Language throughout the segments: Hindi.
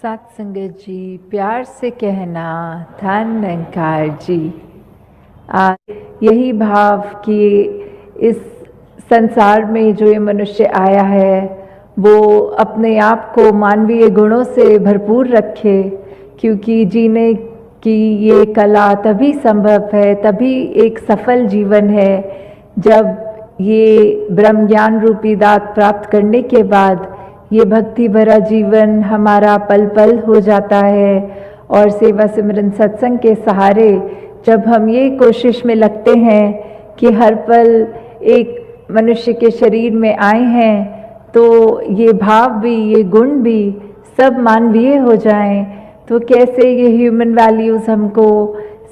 सात संगत जी, प्यार से कहना धन निरंकार जी। यही भाव कि इस संसार में जो ये मनुष्य आया है वो अपने आप को मानवीय गुणों से भरपूर रखे, क्योंकि जीने की ये कला तभी संभव है, तभी एक सफल जीवन है जब ये ब्रह्म ज्ञान रूपी दात प्राप्त करने के बाद ये भक्ति भरा जीवन हमारा पल पल हो जाता है। और सेवा सिमरन सत्संग के सहारे जब हम ये कोशिश में लगते हैं कि हर पल एक मनुष्य के शरीर में आए हैं तो ये भाव भी, ये गुण भी सब मानवीय हो जाएं, तो कैसे ये ह्यूमन वैल्यूज़ हमको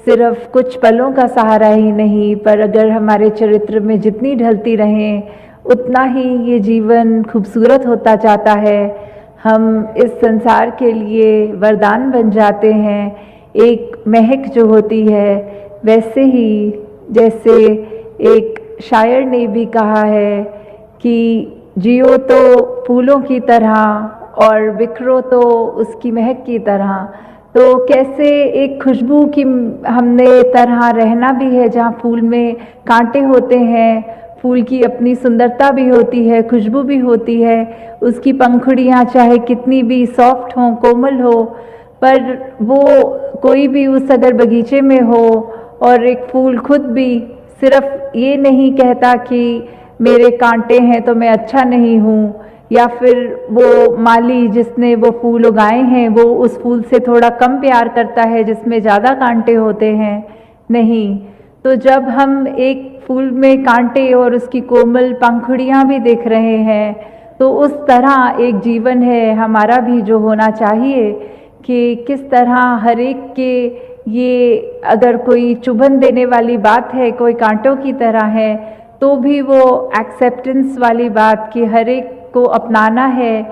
सिर्फ कुछ पलों का सहारा ही नहीं, पर अगर हमारे चरित्र में जितनी ढलती रहें उतना ही ये जीवन खूबसूरत होता जाता है। हम इस संसार के लिए वरदान बन जाते हैं। एक महक जो होती है, वैसे ही जैसे एक शायर ने भी कहा है कि जियो तो फूलों की तरह और बिखरो तो उसकी महक की तरह, तो कैसे एक खुशबू की हमने तरह रहना भी है, जहाँ फूल में कांटे होते हैं, फूल की अपनी सुंदरता भी होती है, खुशबू भी होती है, उसकी पंखुड़ियाँ चाहे कितनी भी सॉफ्ट हों, कोमल हो, पर वो कोई भी उस अगर बगीचे में हो और एक फूल खुद भी सिर्फ ये नहीं कहता कि मेरे कांटे हैं तो मैं अच्छा नहीं हूँ, या फिर वो माली जिसने वो फूल उगाए हैं वो उस फूल से थोड़ा कम प्यार करता है जिसमें ज़्यादा कांटे होते हैं, नहीं। तो जब हम एक फूल में कांटे और उसकी कोमल पंखुड़ियाँ भी देख रहे हैं, तो उस तरह एक जीवन है हमारा भी जो होना चाहिए कि किस तरह हर एक के ये अगर कोई चुभन देने वाली बात है, कोई कांटों की तरह है, तो भी वो एक्सेप्टेंस वाली बात कि हर एक को अपनाना है।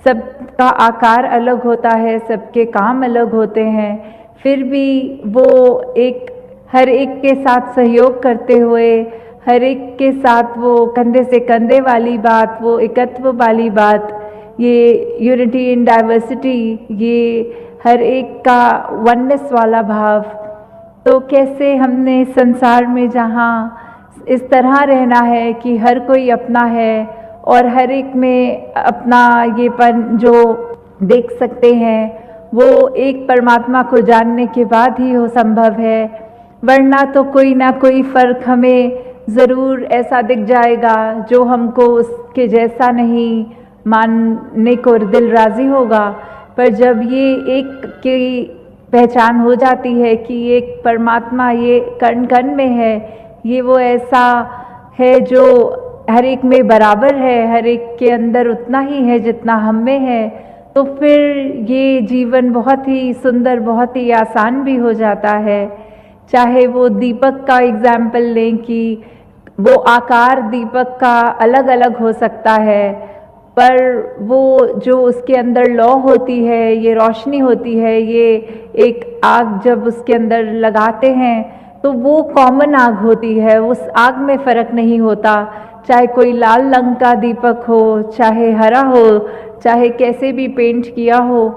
सबका आकार अलग होता है, सबके काम अलग होते हैं, फिर भी वो एक हर एक के साथ सहयोग करते हुए, हर एक के साथ वो कंधे से कंधे वाली बात, वो एकत्व वाली बात, ये यूनिटी इन डाइवर्सिटी, ये हर एक का वननेस वाला भाव, तो कैसे हमने संसार में जहाँ इस तरह रहना है कि हर कोई अपना है और हर एक में अपना येपन जो देख सकते हैं वो एक परमात्मा को जानने के बाद ही हो संभव है, वरना तो कोई ना कोई फ़र्क हमें ज़रूर ऐसा दिख जाएगा जो हमको उसके जैसा नहीं मानने को दिल राज़ी होगा। पर जब ये एक की पहचान हो जाती है कि एक परमात्मा ये कण कण में है, ये वो ऐसा है जो हर एक में बराबर है, हर एक के अंदर उतना ही है जितना हम में है, तो फिर ये जीवन बहुत ही सुंदर, बहुत ही आसान भी हो जाता है। चाहे वो दीपक का एग्जाम्पल लें कि वो आकार दीपक का अलग अलग हो सकता है, पर वो जो उसके अंदर लौ होती है, ये रोशनी होती है, ये एक आग जब उसके अंदर लगाते हैं तो वो कॉमन आग होती है, उस आग में फ़र्क नहीं होता। चाहे कोई लाल रंग का दीपक हो, चाहे हरा हो, चाहे कैसे भी पेंट किया हो,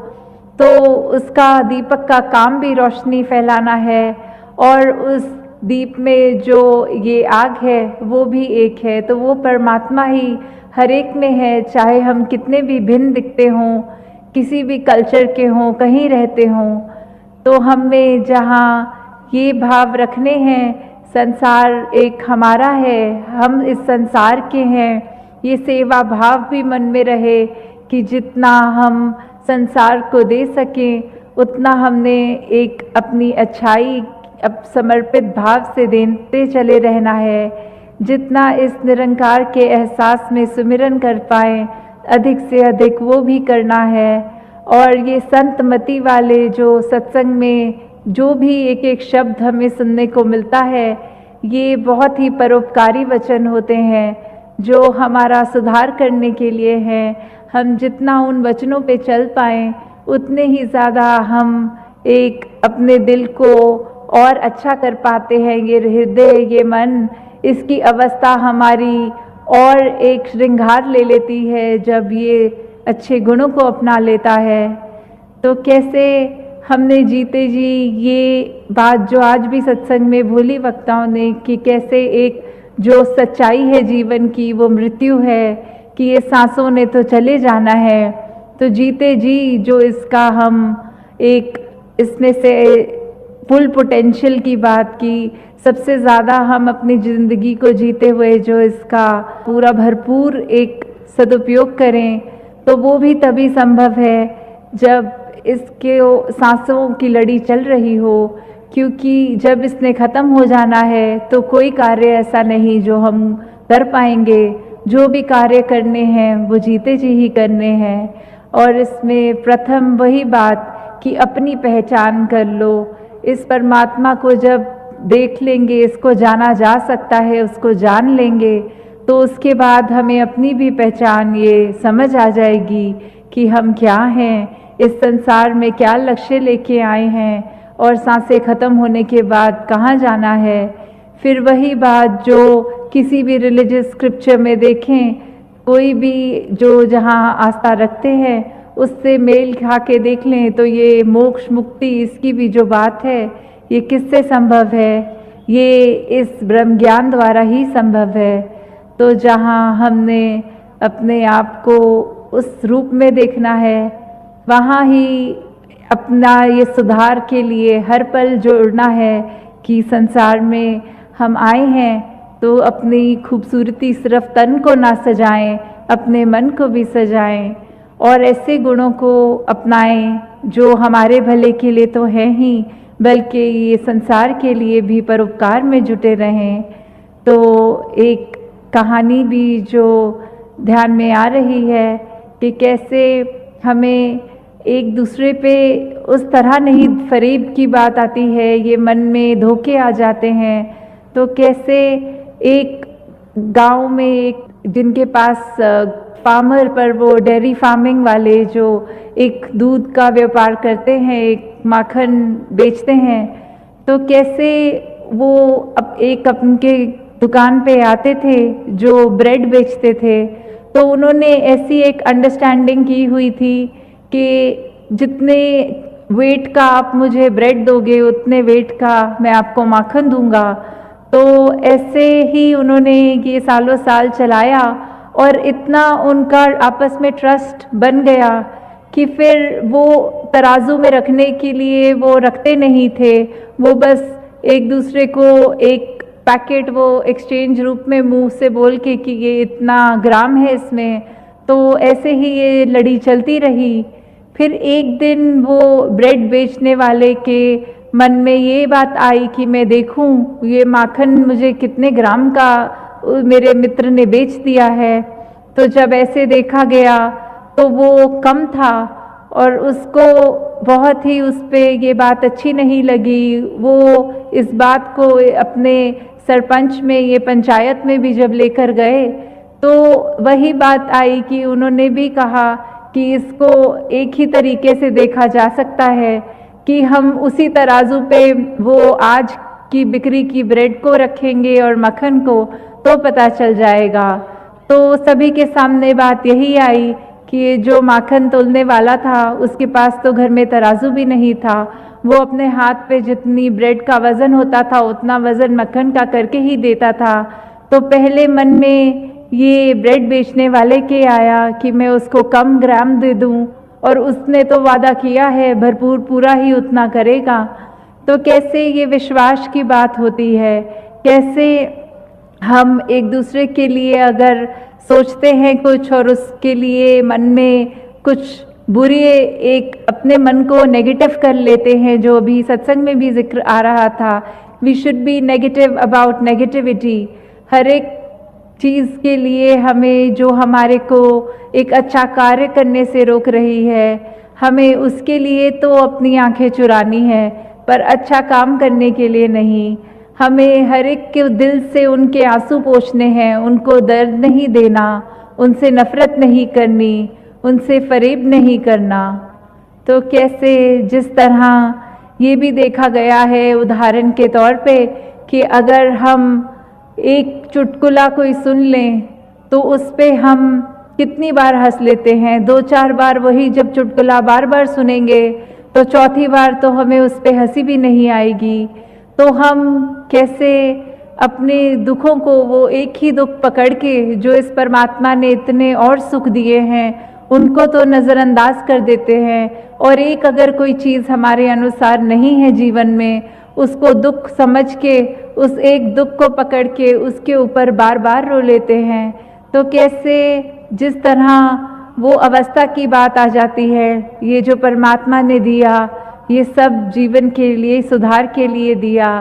तो उसका दीपक का काम भी रोशनी फैलाना है और उस दीप में जो ये आग है वो भी एक है, तो वो परमात्मा ही हर एक में है। चाहे हम कितने भी भिन्न दिखते हों, किसी भी कल्चर के हों, कहीं रहते हों, तो हमें जहाँ ये भाव रखने हैं संसार एक हमारा है, हम इस संसार के हैं, ये सेवा भाव भी मन में रहे कि जितना हम संसार को दे सकें उतना हमने एक अपनी अच्छाई अब समर्पित भाव से देते चले रहना है। जितना इस निरंकार के एहसास में सुमिरन कर पाएँ अधिक से अधिक वो भी करना है। और ये संत मति वाले जो सत्संग में जो भी एक एक शब्द हमें सुनने को मिलता है, ये बहुत ही परोपकारी वचन होते हैं जो हमारा सुधार करने के लिए हैं। हम जितना उन वचनों पे चल पाएँ उतने ही ज़्यादा हम एक अपने दिल को और अच्छा कर पाते हैं। ये हृदय, ये मन, इसकी अवस्था हमारी और एक श्रृंगार ले लेती है जब ये अच्छे गुणों को अपना लेता है। तो कैसे हमने जीते जी ये बात जो आज भी सत्संग में भोली वक्ताओं ने, कि कैसे एक जो सच्चाई है जीवन की वो मृत्यु है, कि ये सांसों ने तो चले जाना है, तो जीते जी जो इसका हम एक इसमें से फुल पोटेंशियल की बात की, सबसे ज़्यादा हम अपनी ज़िंदगी को जीते हुए जो इसका पूरा भरपूर एक सदुपयोग करें, तो वो भी तभी संभव है जब इसके सांसों की लड़ी चल रही हो। क्योंकि जब इसने ख़त्म हो जाना है तो कोई कार्य ऐसा नहीं जो हम कर पाएंगे। जो भी कार्य करने हैं वो जीते जी ही करने हैं। और इसमें प्रथम वही बात कि अपनी पहचान कर लो। इस परमात्मा को जब देख लेंगे, इसको जाना जा सकता है, उसको जान लेंगे, तो उसके बाद हमें अपनी भी पहचान ये समझ आ जाएगी कि हम क्या हैं, इस संसार में क्या लक्ष्य लेके आए हैं और सांसें ख़त्म होने के बाद कहाँ जाना है। फिर वही बात जो किसी भी रिलीजियस स्क्रिप्चर में देखें, कोई भी जो जहाँ आस्था रखते हैं उससे मेल खा के देख लें, तो ये मोक्ष मुक्ति इसकी भी जो बात है ये किससे संभव है, ये इस ब्रह्म ज्ञान द्वारा ही संभव है। तो जहाँ हमने अपने आप को उस रूप में देखना है, वहाँ ही अपना ये सुधार के लिए हर पल जोड़ना है कि संसार में हम आए हैं तो अपनी खूबसूरती सिर्फ तन को ना सजाएं, अपने मन को भी सजाएं और ऐसे गुणों को अपनाएं जो हमारे भले के लिए तो है ही, बल्कि ये संसार के लिए भी परोपकार में जुटे रहें। तो एक कहानी भी जो ध्यान में आ रही है कि कैसे हमें एक दूसरे पे उस तरह नहीं, फरेब की बात आती है, ये मन में धोखे आ जाते हैं। तो कैसे एक गांव में एक जिनके पास फार्मर पर वो डेयरी फार्मिंग वाले जो एक दूध का व्यापार करते हैं, एक माखन बेचते हैं, तो कैसे वो एक उनके दुकान पे आते थे जो ब्रेड बेचते थे, तो उन्होंने ऐसी एक अंडरस्टैंडिंग की हुई थी कि जितने वेट का आप मुझे ब्रेड दोगे उतने वेट का मैं आपको माखन दूंगा। तो ऐसे ही उन्होंने ये सालों साल चलाया और इतना उनका आपस में ट्रस्ट बन गया कि फिर वो तराजू में रखने के लिए वो रखते नहीं थे, वो बस एक दूसरे को एक पैकेट वो एक्सचेंज रूप में मुंह से बोल के कि ये इतना ग्राम है इसमें। तो ऐसे ही ये लड़ी चलती रही। फिर एक दिन वो ब्रेड बेचने वाले के मन में ये बात आई कि मैं देखूं ये माखन मुझे कितने ग्राम का मेरे मित्र ने बेच दिया है। तो जब ऐसे देखा गया तो वो कम था और उसको बहुत ही उस पे ये बात अच्छी नहीं लगी। वो इस बात को अपने सरपंच में, ये पंचायत में भी जब लेकर गए तो वही बात आई कि उन्होंने भी कहा कि इसको एक ही तरीके से देखा जा सकता है कि हम उसी तराजू पे वो आज की बिक्री की ब्रेड को रखेंगे और मक्खन को, तो पता चल जाएगा। तो सभी के सामने बात यही आई कि जो माखन तोलने वाला था उसके पास तो घर में तराजू भी नहीं था, वो अपने हाथ पे जितनी ब्रेड का वज़न होता था उतना वज़न मक्खन का करके ही देता था। तो पहले मन में ये ब्रेड बेचने वाले के आया कि मैं उसको कम ग्राम दे दूं और उसने तो वादा किया है भरपूर पूरा ही उतना करेगा। तो कैसे ये विश्वास की बात होती है, कैसे हम एक दूसरे के लिए अगर सोचते हैं कुछ और उसके लिए मन में कुछ बुरी एक अपने मन को नेगेटिव कर लेते हैं, जो अभी सत्संग में भी जिक्र आ रहा था, we should be negative about negativity. हर एक चीज़ के लिए हमें जो हमारे को एक अच्छा कार्य करने से रोक रही है, हमें उसके लिए तो अपनी आंखें चुरानी है पर अच्छा काम करने के लिए नहीं। हमें हर एक के दिल से उनके आंसू पोंछने हैं, उनको दर्द नहीं देना, उनसे नफरत नहीं करनी, उनसे फरेब नहीं करना। तो कैसे जिस तरह ये भी देखा गया है उदाहरण के तौर पे कि अगर हम एक चुटकुला कोई सुन लें तो उस पे हम कितनी बार हंस लेते हैं, 2-4 बार वही जब चुटकुला बार बार सुनेंगे तो चौथी बार तो हमें उस पे हंसी भी नहीं आएगी। तो हम कैसे अपने दुखों को, वो एक ही दुख पकड़ के जो इस परमात्मा ने इतने और सुख दिए हैं उनको तो नज़रअंदाज कर देते हैं, और एक अगर कोई चीज़ हमारे अनुसार नहीं है जीवन में, उसको दुख समझ के उस एक दुख को पकड़ के उसके ऊपर बार बार रो लेते हैं। तो कैसे जिस तरह वो अवस्था की बात आ जाती है, ये जो परमात्मा ने दिया ये सब जीवन के लिए, सुधार के लिए दिया,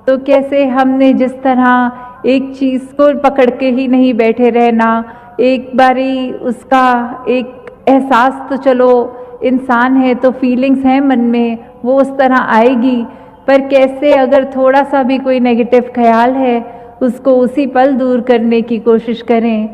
तो कैसे हमने जिस तरह एक चीज़ को पकड़ के ही नहीं बैठे रहना, एक बारी उसका एक एहसास, तो चलो इंसान है तो फीलिंग्स हैं मन में, वो उस तरह आएगी, पर कैसे अगर थोड़ा सा भी कोई नेगेटिव ख्याल है उसको उसी पल दूर करने की कोशिश करें।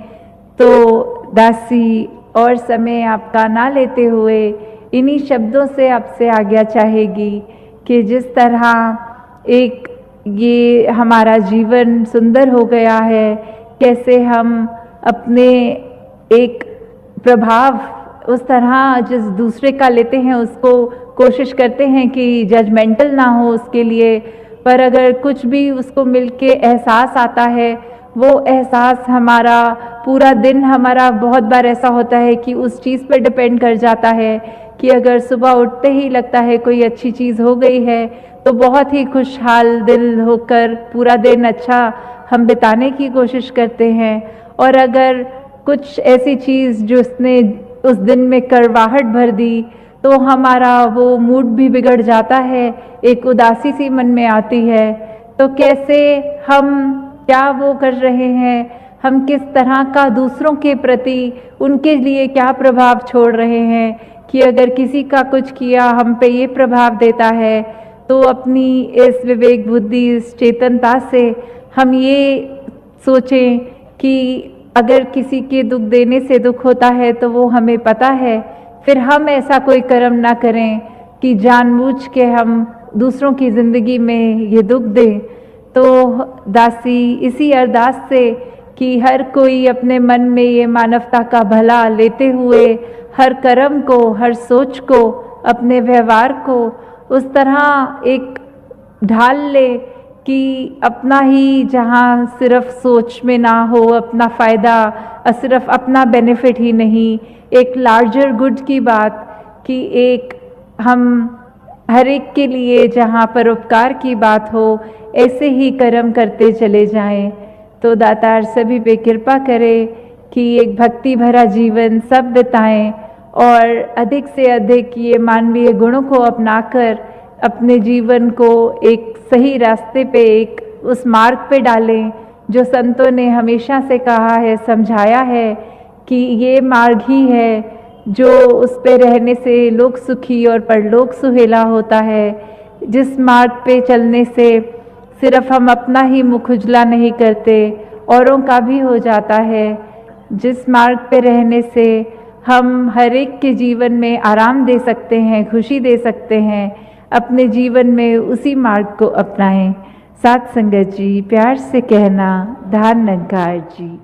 तो दासी और समय आपका ना लेते हुए इन्हीं शब्दों से आपसे आज्ञा चाहेगी कि जिस तरह एक ये हमारा जीवन सुंदर हो गया है, कैसे हम अपने एक प्रभाव उस तरह जिस दूसरे का लेते हैं उसको कोशिश करते हैं कि जजमेंटल ना हो उसके लिए, पर अगर कुछ भी उसको मिलके एहसास आता है, वो एहसास हमारा पूरा दिन, हमारा बहुत बार ऐसा होता है कि उस चीज़ पर डिपेंड कर जाता है कि अगर सुबह उठते ही लगता है कोई अच्छी चीज़ हो गई है तो बहुत ही खुशहाल दिल होकर पूरा दिन अच्छा हम बिताने की कोशिश करते हैं, और अगर कुछ ऐसी चीज़ जो उसने उस दिन में करवाहट भर दी तो हमारा वो मूड भी बिगड़ जाता है, एक उदासी सी मन में आती है। तो कैसे हम क्या वो कर रहे हैं, हम किस तरह का दूसरों के प्रति उनके लिए क्या प्रभाव छोड़ रहे हैं कि अगर किसी का कुछ किया हम पे ये प्रभाव देता है, तो अपनी इस विवेक बुद्धि, इस चेतनता से हम ये सोचें कि अगर किसी के दुख देने से दुख होता है तो वो हमें पता है, फिर हम ऐसा कोई कर्म ना करें कि जानबूझ के हम दूसरों की ज़िंदगी में ये दुख दें। तो दासी इसी अरदास से कि हर कोई अपने मन में ये मानवता का भला लेते हुए हर कर्म को, हर सोच को, अपने व्यवहार को उस तरह एक ढाल ले कि अपना ही, जहाँ सिर्फ सोच में ना हो अपना फ़ायदा, सिर्फ अपना बेनिफिट ही नहीं, एक लार्जर गुड की बात, कि एक हम हर एक के लिए जहाँ परोपकार की बात हो ऐसे ही कर्म करते चले जाएं। तो दातार सभी पे कृपा करे कि एक भक्ति भरा जीवन सब बिताएं और अधिक से अधिक ये मानवीय गुणों को अपनाकर अपने जीवन को एक सही रास्ते पे, एक उस मार्ग पे डालें जो संतों ने हमेशा से कहा है, समझाया है कि ये मार्ग ही है जो उस पे रहने से लोक सुखी और परलोक सुहेला होता है। जिस मार्ग पे चलने से सिर्फ हम अपना ही मुख उजला नहीं करते, औरों का भी हो जाता है। जिस मार्ग पे रहने से हम हर एक के जीवन में आराम दे सकते हैं, खुशी दे सकते हैं, अपने जीवन में उसी मार्ग को अपनाएं। साथ संगत जी, प्यार से कहना, धान नंकार जी।